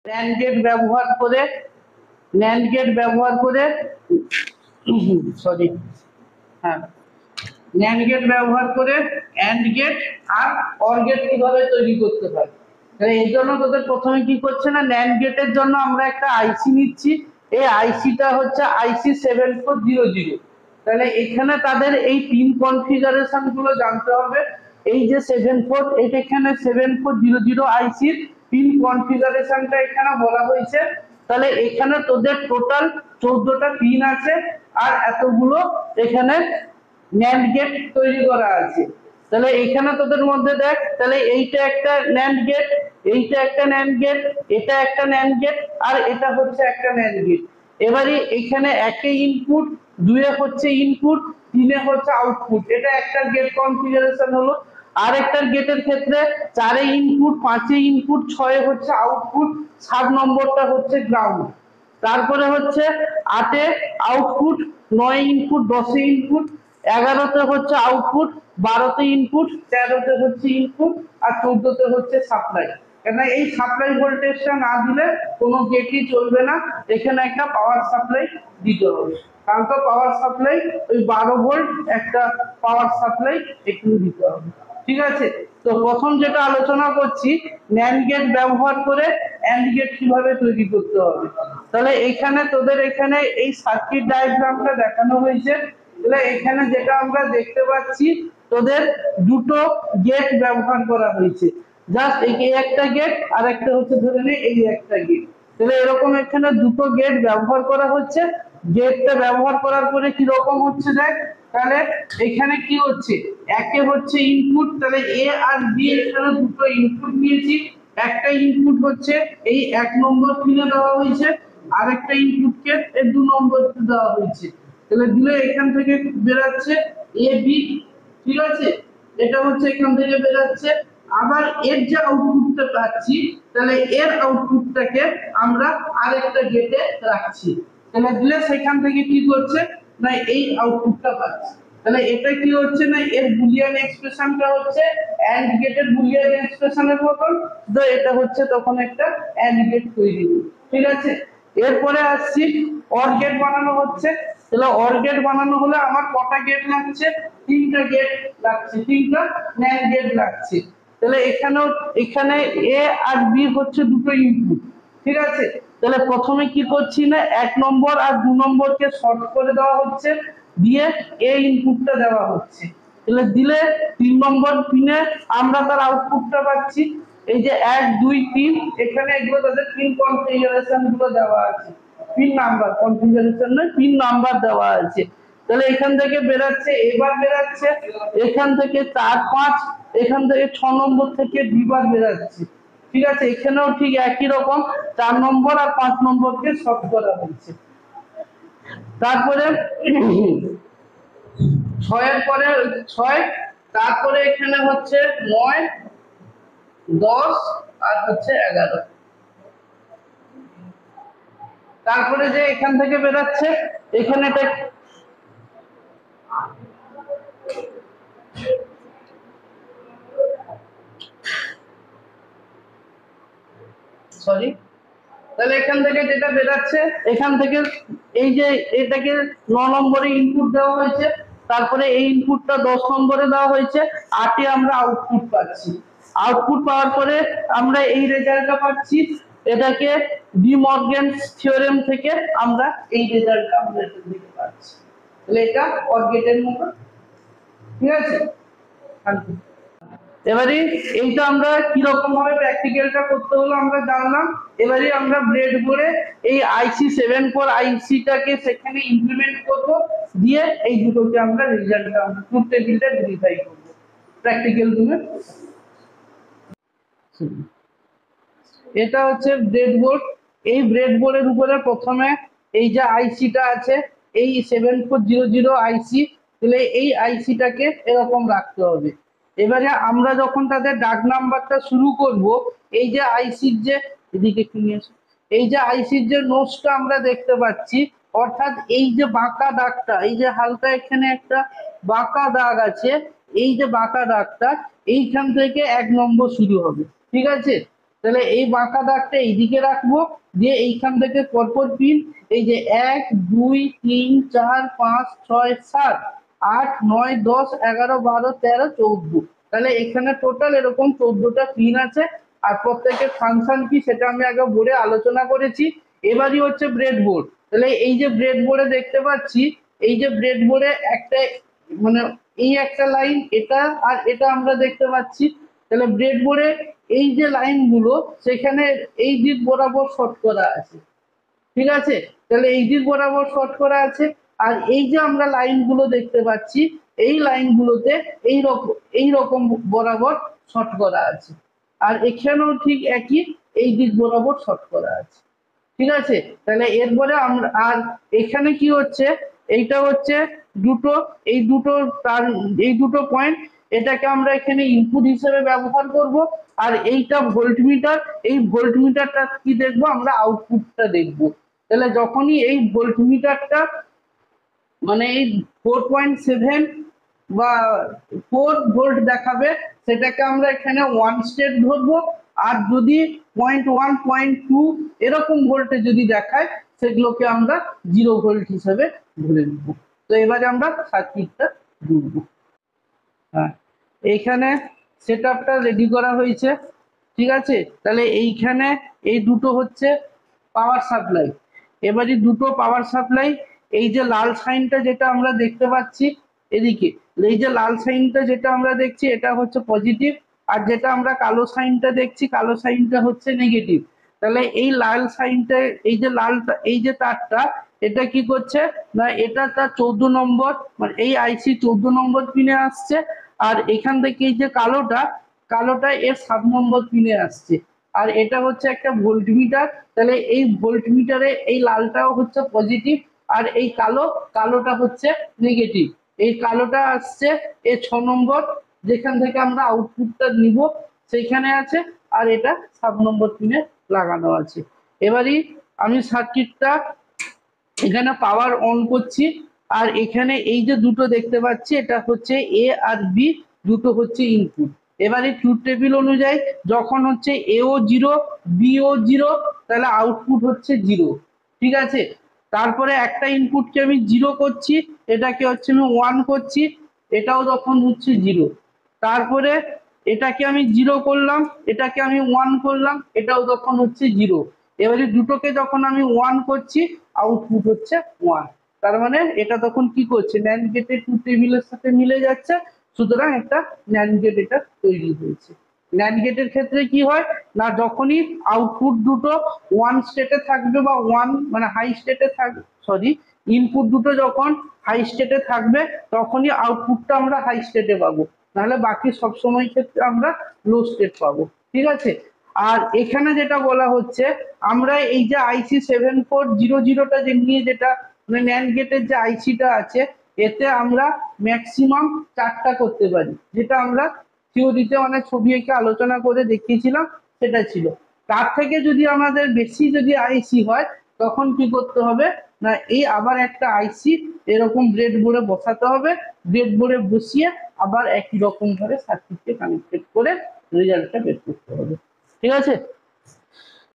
NAND gate ব্যবহার করে sorry হ্যাঁ ন্যান্ড গেট ব্যবহার করে অ্যান্ড গেট আর অর গেট কিভাবে তৈরি করতে হয়। তাহলে এই জন্য তোদের প্রথমে কি করছে না, ন্যান্ড গেটের জন্য আমরা একটা আইসি নিচ্ছি। এই আইসিটা হচ্ছে আইসি 7400। তাহলে এখানে তাদের এই পিন কনফিগারেশন গুলো জানতে হবে। এই যে 74, এটা এখানে 7400 আইসির পিন কনফিগারেশনটা এখানে বলা হয়েছে। তাহলে এখানে তোদের টোটাল 14টা পিন আছে আর এতগুলো এখানে ন্যান্ড গেট তৈরি করা আছে। তাহলে এখানে তোদের মধ্যে দেখ, তাহলে এইটা একটা ন্যান্ড গেট, এইটা একটা ন্যান্ড গেট, এটা একটা ন্যান্ড গেট আর এটা হচ্ছে একটা ন্যান্ড গেট। এবারে এখানে একে ইনপুট, দুয়ে হচ্ছে ইনপুট, তিনে হচ্ছে আউটপুট। এটা একটা গেট কনফিগারেশন হলো। আর একটা গেটের ক্ষেত্রে 4 ইনপুট, 5 ইনপুট, 6 হচ্ছে আউটপুট, 7 নম্বরটা হচ্ছে গ্রাউন্ড। তারপরে হচ্ছে 8 আউটপুট, 9 ইনপুট, 10 ইনপুট, 11তে হচ্ছে আউটপুট, 12তে ইনপুট, 13তে হচ্ছে ইনপুট আর 14তে হচ্ছে সাপ্লাই। কেন এই সাপ্লাই ভোল্টেজটা না দিলে কোনো গেটই চলবে না। এখানে একটা পাওয়ার সাপ্লাই দিতে হবে, কারণ তো পাওয়ার সাপ্লাই ওই 12 ভোল্ট একটা পাওয়ার সাপ্লাই একটু দিতে হবে। ঠিক আছে, তো প্রথম যেটা আলোচনা করছি ন্যান্ড গেট ব্যবহার করে অ্যান্ড গেট কিভাবে তৈরি করতে হবে। তাহলে এখানে তোদের এখানে এই সার্কিট ডায়াগ্রামটা দেখানো হয়েছে। তাহলে এখানে যেটা আমরা দেখতে পাচ্ছি তোদের দুটো গেট ব্যবহার করা হয়েছে। জাস্ট এই একটা গেট আর একটা হচ্ছে ধরে নে এই একটা গেট। তাহলে এরকম এখানে দুটো গেট ব্যবহার করা হচ্ছে। গেটটা ব্যবহার করার পরে কি রকম হচ্ছে দেখ, তাহলে এখানে কি হচ্ছে, একে হচ্ছে ইনপুট, তাহলে এ আর বি এখানে দুটো ইনপুট নিয়েছি। একটা ইনপুট হচ্ছে এই 1 নম্বর পিনে দেওয়া হয়েছে, আর একটা ইনপুটকে এই 2 নম্বর দেওয়া হয়েছে। তাহলে দিলে এখান থেকে বেরাচ্ছে এ বি। ঠিক আছে, এটা হচ্ছে এখান থেকে বেরাচ্ছে। আবার এর যে আউটপুটটা পাচ্ছি, তাহলে এর আউটপুটটাকে আমরা আরেকটা গেটে রাখছি। তাহলে দিলে সেখান থেকে কি করছে না এই আউটপুটটা পাচ্ছি। তাহলে এটা কি হচ্ছে না এর বুলিয়ান এক্সপ্রেশনটা হচ্ছে এন্ড গেটের বুলিয়ান এক্সপ্রেশনের মতন। তো এটা হচ্ছে তখন একটা এন্ড গেট তৈরি হলো। ঠিক আছে, এরপরে আসছি অর গেট বানানো হচ্ছে। তাহলে অর গেট বানানো হলে আমার কটা গেট লাগছে, 3টা গেট লাগছে, 3টা ন্যান্ড গেট লাগছে। তাহলে এখানে এ আর বি হচ্ছে দুটো ইনপুট। ঠিক আছে, তাহলে প্রথমে কি করছি না 1 নম্বর আর 2 নম্বরকে শর্ট করে দেওয়া হচ্ছে, দিয়ে এ ইনপুটটা দেওয়া হচ্ছে। তাহলে দিলে 3 নম্বর পিনে আমরা তার আউটপুটটা পাচ্ছি। এই যে 1 2 3 এখানে এগুলো তাদের পিন কনফিগারেশন গুলো দেওয়া আছে, পিন নাম্বার কনফিগারেশন নয় পিন নাম্বার দেওয়া আছে। তাহলে এখান থেকে বেরাচ্ছে, এবার বেরাচ্ছে এখান থেকে 4 5, এখান থেকে 6 নম্বর থেকে দুবার বেরাচ্ছে। ঠিক আছে, এখানেও ঠিক একই রকম 4 নম্বর আর 5 নম্বরকে শর্ট করা হয়েছে। তারপরে 6 এর পরে 6, তারপরে এখানে হচ্ছে 9 10 আর হচ্ছে 11। তারপরে যে এখান থেকে বেরাচ্ছে এখানে এটা সরি, তাহলে এখান থেকে যেটা বেরাচ্ছে এখান থেকে এই যে এটাকে 9 নম্বরে ইনপুট দেওয়া হয়েছে, তারপরে এই ইনপুটটা 10 নম্বরে দেওয়া হয়েছে, 8 আমরা আউটপুট পাচ্ছি। আউটপুট পাওয়ার পরে আমরা এই রেজাল্টটা পাচ্ছি। এটাকে ডি মর্গেনস থিওরেম থেকে আমরা এই রেজাল্টটা আমরা এখান থেকে পাচ্ছি। তাহলে এটা অর গেটের মতো। ঠিক আছে, এবারে এইটা আমরা কি রকম ভাবে প্র্যাকটিক্যালটা করতে হলো আমরা জানলাম। এবারে আমরা ব্রেড বোর্ডে এই আইসি 74 আইসিটাকে সেখানে ইমপ্লিমেন্ট করব, দিয়ে এই দুটোকে আমরা রেজাল্টটা আমরা ট্রুথ টেবিলটা ভেরিফাই করব প্র্যাকটিক্যাল রুমে। এটা হচ্ছে ব্রেড বোর্ড। এই ব্রেড বোর্ডের উপরে প্রথমে এই যে আইসিটা আছে এই 7400 আইসি, তাহলে এই আইসিটাকে এরকম রাখতে হবে। এবারে আমরা যখন তাদের ডাক নাম্বারটা শুরু করব, এই যে আইসির যে এদিকে কি নিয়েছে, এই যে আইসির যে নোটসটা আমরা দেখতে পাচ্ছি, অর্থাৎ এই যে বাঁকা দাগটা, এই যে হালকা এখানে একটা বাঁকা দাগ আছে, এই যে বাঁকা দাগটা এইখান থেকে 1 নম্বর শুরু হবে। ঠিক আছে, তাহলে এই বাঁকা দাগটা এইদিকে রাখবো, দিয়ে এইখান থেকে পরপর পিন, এই যে 1 2 3 4 5 6 7 8 9 10 11 12 13 14, তাহলে এখানে টোটাল এরকম 14টা পিন আছে। আর প্রত্যেকের ফাংশন কি সেটা আমি আগে বোর্ডে আলোচনা করেছি। এবারই হচ্ছে ব্রেড বোর্ড। তাহলে এই যে ব্রেড বোর্ডে দেখতে পাচ্ছি, এই যে ব্রেড বোর্ডে একটা মানে এই একটা লাইন, এটা আর এটা আমরা দেখতে পাচ্ছি। তাহলে ব্রেড বোর্ডে এই যে লাইনগুলো সেখানে এই দিক বরাবর শর্ট করা আছে, ঠিক আছে? তাহলে এই দিক বরাবর শর্ট করা আছে। আর এই যে আমরা লাইনগুলো দেখতে পাচ্ছি, এই লাইনগুলোতে এই রকম বরাবর শর্ট করা আছে। আর এখানেও ঠিক একই এই দিক বরাবর শর্ট করা আছে, ঠিক আছে? তাহলে এরপরে আমরা আর এখানে কি হচ্ছে, এইটা হচ্ছে দুটো, এই দুটো তার এই দুটো পয়েন্ট, এটাকে আমরা এখানে ইনপুট হিসেবে ব্যবহার করব। আর এইটা ভোল্টমিটার, এই ভোল্টমিটারটা কি দেখবো আমরা, আউটপুটটা দেখব। তাহলে যখনই এই ভোল্টমিটারটা মানে এই 4.7 বা 4 ভোল্ট দেখাবে, সেটাকে আমরা এখানে 1 স্টেট ধরবো। আর যদি 0.1 0.2 এরকম ভোল্টে যদি দেখায়, সেগুলোকে আমরা 0 ভোল্ট হিসেবে ধরে নেব। তো এবারে আমরা সার্কিটটা জুড়বো। হ্যাঁ, এইখানে সেটআপটা রেডি করা হয়েছে, ঠিক আছে? তাহলে এইখানে এই দুটো হচ্ছে পাওয়ার সাপ্লাই। এবারে দুটো পাওয়ার সাপ্লাই, এই যে লাল সাইনটা যেটা আমরা দেখতে পাচ্ছি এদিকে, এই যে লাল সাইনটা যেটা আমরা দেখছি এটা হচ্ছে পজিটিভ, আর যেটা আমরা কালো সাইনটা দেখছি, কালো সাইনটা হচ্ছে নেগেটিভ। তাহলে এই লাল সাইনটা, এই যে লাল, এই যে তারটা, এটা কি করছে না, এটা তার 14 নম্বর মানে এই আইসি 14 নম্বর পিনে আসছে। আর এখান থেকে এই যে কালোটা এর 7 নম্বর পিনে আসছে। আর এটা হচ্ছে একটা ভোল্টমিটার। তাহলে এই ভোল্টমিটারে এই লালটাও হচ্ছে পজিটিভ, আর এই কালোটা হচ্ছে নেগেটিভ। এই কালোটা আসছে এই 6 নম্বর, যেখান থেকে আমরা আউটপুটটা নিব সেইখানে আছে। আর এটা 7 নম্বর পিনে লাগানো আছে। এবারই আমি সার্কিটটা এখানে পাওয়ার অন করছি। আর এখানে এই যে দুটো দেখতে পাচ্ছি, এটা হচ্ছে এ আর বি, দুটো হচ্ছে ইনপুট। এবারে ট্রুথ টেবিল অনুযায়ী যখন হচ্ছে এও 0 বিও 0, তাহলে আউটপুট হচ্ছে 0, ঠিক আছে? তারপরে একটা ইনপুটকে আমি 0 করছি, এটাকে হচ্ছে আমি 1 করছি, এটাও তখন হচ্ছে 0। তারপরে এটাকে আমি 0 করলাম, এটাকে আমি 1 করলাম, এটাও তখন হচ্ছে 0। এবারে দুটোকে যখন আমি 1 করছি, আউটপুট হচ্ছে 1। তার মানে এটা তখন কি করছে, ন্যান্ড গেটের ট্রুথ টেবিলের সাথে মিলে যাচ্ছে। সুতরাং একটা ন্যান্ড গেট এটা তৈরি হয়েছে। ন্যান্ড গেটের ক্ষেত্রে কি হয় না, যখনই আউটপুট দুটো 1 স্টেটে থাকবে বা 1 মানে হাই স্টেটে থাকবে, সরি, ইনপুট দুটো যখন হাই স্টেটে থাকবে, তখনই আউটপুটটা আমরা হাই স্টেটে পাবো। নাহলে বাকি সব সময় ক্ষেত্রে আমরা লো স্টেট পাবো, ঠিক আছে? আর এখানে যেটা বলা হচ্ছে, আমরা এই যে আইসি 7400টা যে নিয়ে, যেটা মানে ন্যান্ড গেটের যে আইসিটা আছে, এতে আমরা ম্যাক্সিমাম 4টা করতে পারি, যেটা আমরা থিওরিতে অনেক ছবি এঁকে আলোচনা করে দেখিয়েছিলাম, সেটা ছিল। তার থেকে যদি আমাদের বেশি যদি আইসি হয়, তখন কি করতে হবে না, এই আবার একটা আইসি এরকম ব্রেড বোর্ডে বসাতে হবে। ব্রেড বোর্ডে বসিয়ে আবার একই রকম ভাবে সার্কিটকে কানেক্টেড করে রেজাল্টটা বের করতে হবে, ঠিক আছে?